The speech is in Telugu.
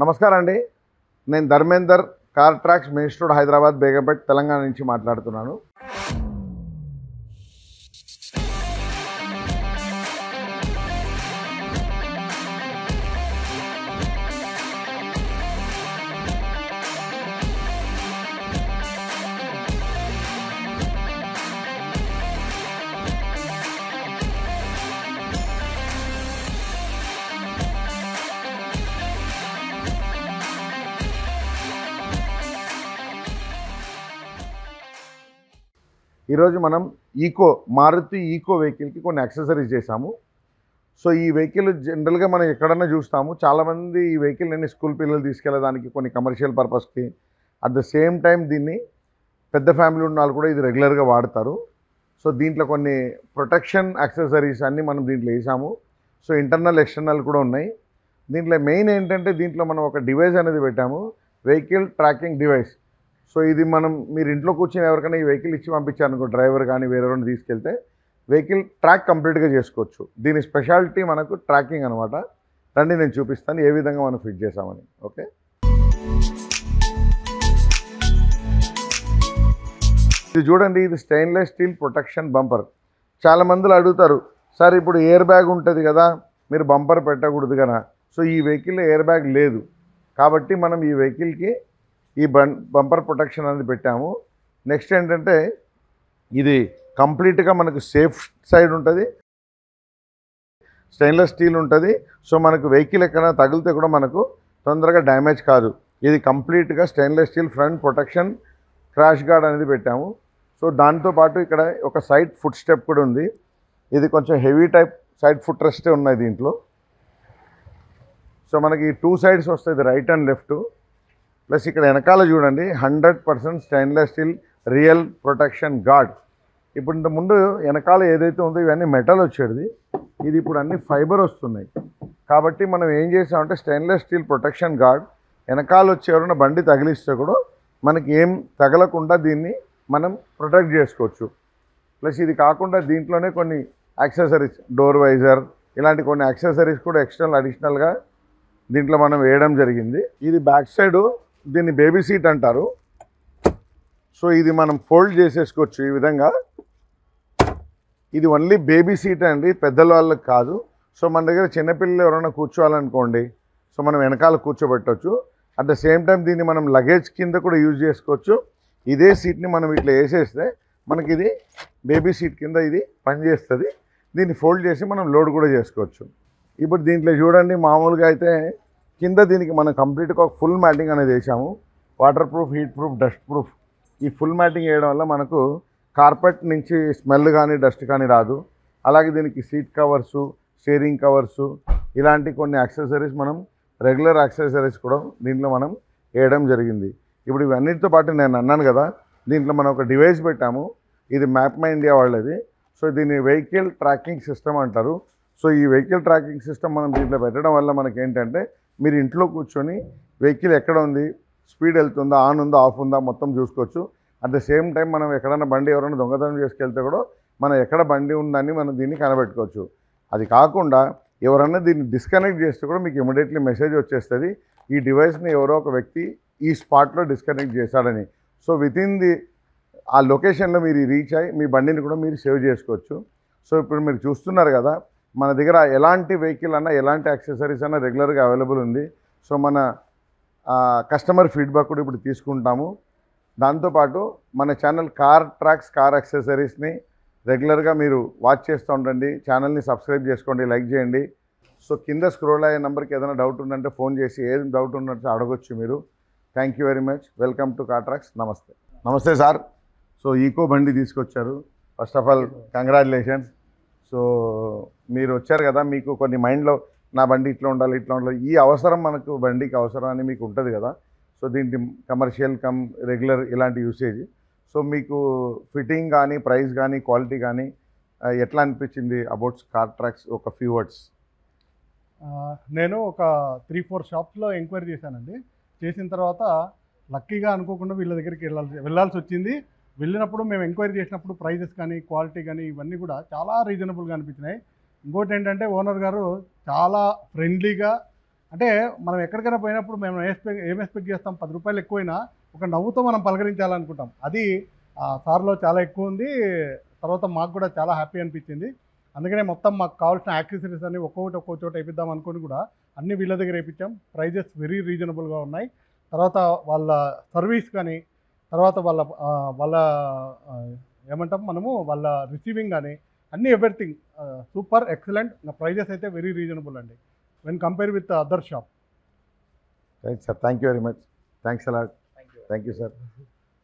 నమస్కారం అండి. నేను Dharmender, car tracks, main road, Hyderabad, Begumpet, Telangana నుంచి మాట్లాడుతున్నాను. ఈరోజు మనం మారుతి ఈకో వెహికల్కి కొన్ని యాక్సెసరీస్ చేసాము. సో ఈ వెహికల్ జనరల్గా మనం ఎక్కడన్నా చూస్తాము. చాలామంది ఈ వెహికల్ నేను స్కూల్ పిల్లలు తీసుకెళ్ళడానికి, కొన్ని కమర్షియల్ పర్పస్కి, అట్ ద సేమ్ టైం దీన్ని పెద్ద ఫ్యామిలీ ఉన్న వాళ్ళు కూడా ఇది రెగ్యులర్గా వాడతారు. సో దీంట్లో కొన్ని ప్రొటెక్షన్ యాక్సెసరీస్ అన్నీ మనం దీంట్లో వేసాము. సో ఇంటర్నల్ ఎక్స్టర్నల్ కూడా ఉన్నాయి. దీంట్లో మెయిన్ ఏంటంటే దీంట్లో మనం ఒక డివైస్ అనేది పెట్టాము, వెహికల్ ట్రాకింగ్ డివైస్. సో ఇది మీరు ఇంట్లో కూర్చొని ఎవరికైనా ఈ వెహికల్ ఇచ్చి పంపించారనుకో, డ్రైవర్ కానీ వేరెవరైనా తీసుకెళ్తే వెహికల్ ట్రాక్ కంప్లీట్గా చేసుకోవచ్చు. దీని స్పెషాలిటీ మనకు ట్రాకింగ్ అనమాట. రండి నేను చూపిస్తాను ఏ విధంగా మనం ఫిట్ చేసామని. ఓకే, ఇది చూడండి, ఇది స్టెయిన్లెస్ స్టీల్ ప్రొటెక్షన్ బంపర్. చాలా మందిలో అడుగుతారు, సార్ ఇప్పుడు ఎయిర్ బ్యాగ్ ఉంటుంది కదా, మీరు బంపర్ పెట్టకూడదు కదా. సో ఈ వెహికల్లో ఎయిర్ బ్యాగ్ లేదు కాబట్టి మనం ఈ వెహికల్కి ఈ బంపర్ ప్రొటెక్షన్ అనేది పెట్టాము. నెక్స్ట్ ఏంటంటే ఇది కంప్లీట్గా మనకు సేఫ్ సైడ్ ఉంటుంది, స్టెయిన్లెస్ స్టీల్ ఉంటుంది. సో మనకు వెహికల్ ఎక్కడైనా తగిలితే కూడా మనకు తొందరగా డ్యామేజ్ కాదు. ఇది కంప్లీట్గా stainless steel front protection, crash gourd అనేది పెట్టాము. సో దాంతోపాటు ఇక్కడ ఒక సైడ్ ఫుట్ స్టెప్ కూడా ఉంది. ఇది కొంచెం హెవీ టైప్ సైడ్ ఫుట్ రెస్టే ఉన్నాయి దీంట్లో. సో మనకి 2 సైడ్స్ వస్తుంది, రైట్ అండ్ లెఫ్ట్. ప్లస్ ఇక్కడ వెనకాల చూడండి, 100% stainless steel real protection guard. ఇప్పుడు ఇంత ముందు వెనకాల ఏదైతే ఉందో ఇవన్నీ మెటల్ వచ్చేది, ఇది ఇప్పుడు అన్ని ఫైబర్ వస్తున్నాయి. కాబట్టి మనం ఏం చేసామంటే స్టెయిన్లెస్ స్టీల్ ప్రొటెక్షన్ గార్డ్ వెనకాల వచ్చి ఎవరైనా బండి తగిలిస్తే కూడా మనకి ఏం తగలకుండా దీన్ని మనం ప్రొటెక్ట్ చేసుకోవచ్చు. ప్లస్ ఇది కాకుండా దీంట్లోనే కొన్ని యాక్సెసరీస్, డోర్ వైజర్, ఇలాంటి కొన్ని యాక్సెసరీస్ కూడా ఎక్స్టర్నల్ అడిషనల్గా దీంట్లో మనం వేయడం జరిగింది. ఇది బ్యాక్ సైడు, దీన్ని బేబీ సీట్ అంటారు. సో ఇది మనం ఫోల్డ్ చేసేసుకోవచ్చు ఈ విధంగా. ఇది ఓన్లీ బేబీ సీట్ అండి, పెద్దల వాళ్ళకి కాదు. సో మన దగ్గర చిన్నపిల్లలు ఎవరైనా కూర్చోవాలనుకోండి, సో మనం వెనకాల కూర్చోబెట్టవచ్చు. అట్ ద సేమ్ టైం దీన్ని మనం లగేజ్ కింద కూడా యూజ్ చేసుకోవచ్చు. ఇదే సీట్ని మనం ఇట్లా వేసేస్తే మనకి ఇది బేబీ సీట్ కింద ఇది పనిచేస్తుంది. దీన్ని ఫోల్డ్ చేసి మనం లోడ్ కూడా చేసుకోవచ్చు. ఇప్పుడు దీంట్లో చూడండి, మామూలుగా అయితే కింద దీనికి మనం కంప్లీట్గా ఒక ఫుల్ మ్యాటింగ్ అనేది వేసాము. Water proof, heat proof, dust proof. ఈ ఫుల్ మ్యాటింగ్ వేయడం వల్ల మనకు కార్పెట్ నుంచి స్మెల్ కానీ డస్ట్ కానీ రాదు. అలాగే దీనికి సీట్ కవర్సు, స్టీరింగ్ కవర్సు, ఇలాంటి కొన్ని యాక్సెసరీస్ మనం రెగ్యులర్ యాక్సెసరీస్ కూడా దీంట్లో మనం వేయడం జరిగింది. ఇప్పుడు ఇవన్నిటితో పాటు నేను అన్నాను కదా, దీంట్లో మనం ఒక డివైస్ పెట్టాము. ఇది మ్యాప్ మై ఇండియా వాళ్ళది. సో దీన్ని వెహికల్ ట్రాకింగ్ సిస్టమ్ అంటారు. సో ఈ వెహికల్ ట్రాకింగ్ సిస్టమ్ మనం దీంట్లో పెట్టడం వల్ల మనకి ఏంటంటే మీరు ఇంట్లో కూర్చొని వెహికల్ ఎక్కడ ఉంది, స్పీడ్ వెళ్తుందా, ఆన్ ఉందా, ఆఫ్ ఉందా మొత్తం చూసుకోవచ్చు. అట్ ద సేమ్ టైం మనం ఎక్కడైనా బండి ఎవరైనా దొంగతనం చేసుకెళ్తే కూడా మనం ఎక్కడ బండి ఉందని మనం దీన్ని కనబెట్టుకోవచ్చు. అది కాకుండా ఎవరైనా దీన్ని డిస్కనెక్ట్ చేస్తే కూడా మీకు ఇమీడియట్లీ మెసేజ్ వచ్చేస్తుంది, ఈ డివైస్ని ఎవరో ఒక వ్యక్తి ఈ స్పాట్లో డిస్కనెక్ట్ చేశాడని. సో వితిన్ ఆ లొకేషన్లో మీరు రీచ్ అయ్యి మీ బండిని కూడా మీరు సేవ్ చేసుకోవచ్చు. సో ఇప్పుడు మీరు చూస్తున్నారు కదా, మన దగ్గర ఎలాంటి వెహికల్ అన్నా, ఎలాంటి యాక్సెసరీస్ అన్నా రెగ్యులర్గా అవైలబుల్ ఉంది. సో మన కస్టమర్ ఫీడ్బ్యాక్ కూడా ఇప్పుడు తీసుకుంటాము. దాంతోపాటు మన ఛానల్ కార్ ట్రాక్స్, కార్ యాక్సెసరీస్ని రెగ్యులర్గా మీరు వాచ్ చేస్తూ ఉండండి. ఛానల్ని సబ్స్క్రైబ్ చేసుకోండి, లైక్ చేయండి. సో కింద స్క్రోల్ అయ్యే నెంబర్కి ఏదైనా డౌట్ ఉందంటే ఫోన్ చేసి ఏం డౌట్ ఉన్నట్టు అడగొచ్చు మీరు. Thank you very much. Welcome to car tracks. నమస్తే. నమస్తే సార్. సో ఈకో బండి తీసుకొచ్చారు. First of all congratulations. So మీరు వచ్చారు కదా, మీకు కొన్ని మైండ్లో నా బండి ఇట్లా ఉండాలి, ఇట్లా ఉండాలి, ఈ అవసరం మనకు బండికి అవసరం అని మీకు ఉంటుంది కదా. సో దీంట్లో కమర్షియల్ రెగ్యులర్ ఇలాంటి యూసేజ్. సో మీకు ఫిట్టింగ్ కానీ, ప్రైస్ కానీ, క్వాలిటీ కానీ ఎట్లా అనిపించింది అబౌట్ కార్ ట్రాక్స్? ఒక ఫ్యూ వర్డ్స్. నేను ఒక 3-4 షాప్స్లో ఎంక్వైరీ చేశానండి. చేసిన తర్వాత లక్కీగా అనుకోకుండా వీళ్ళ దగ్గరికి వెళ్ళాల్సి వచ్చింది. వెళ్ళినప్పుడు మేము ఎంక్వైరీ చేసినప్పుడు ప్రైజెస్ కానీ, క్వాలిటీ కానీ ఇవన్నీ కూడా చాలా రీజనబుల్గా అనిపించినాయి. ఇంకోటి ఏంటంటే ఓనర్ గారు చాలా ఫ్రెండ్లీగా అంటే మనం ఎక్కడికైనా పోయినప్పుడు మేము ఏం ఎక్స్పెక్ట్ చేస్తాం, 10 రూపాయలు ఎక్కువైనా ఒక నవ్వుతో మనం పలకరించాలనుకుంటాం. అది సార్లో చాలా ఎక్కువ ఉంది. తర్వాత మాకు కూడా చాలా హ్యాపీ అనిపించింది. అందుకనే మొత్తం మాకు కావాల్సిన యాక్సెసరీస్ అన్ని ఒక్కో చోట వేపిద్దాం అనుకుని కూడా అన్ని వీళ్ళ దగ్గర వేయించాం. ప్రైజెస్ వెరీ రీజనబుల్గా ఉన్నాయి. తర్వాత వాళ్ళ సర్వీస్ కానీ, తర్వాత వాళ్ళ ఏమంటాం మనము, వాళ్ళ రిసీవింగ్ కానీ అన్నీ ఎవ్రీథింగ్ సూపర్ ఎక్సలెంట్. ప్రైజెస్ అయితే వెరీ రీజనబుల్ అండి when compare with other shop. Right sir, thank you very much. Thanks a lot. Thank you sir.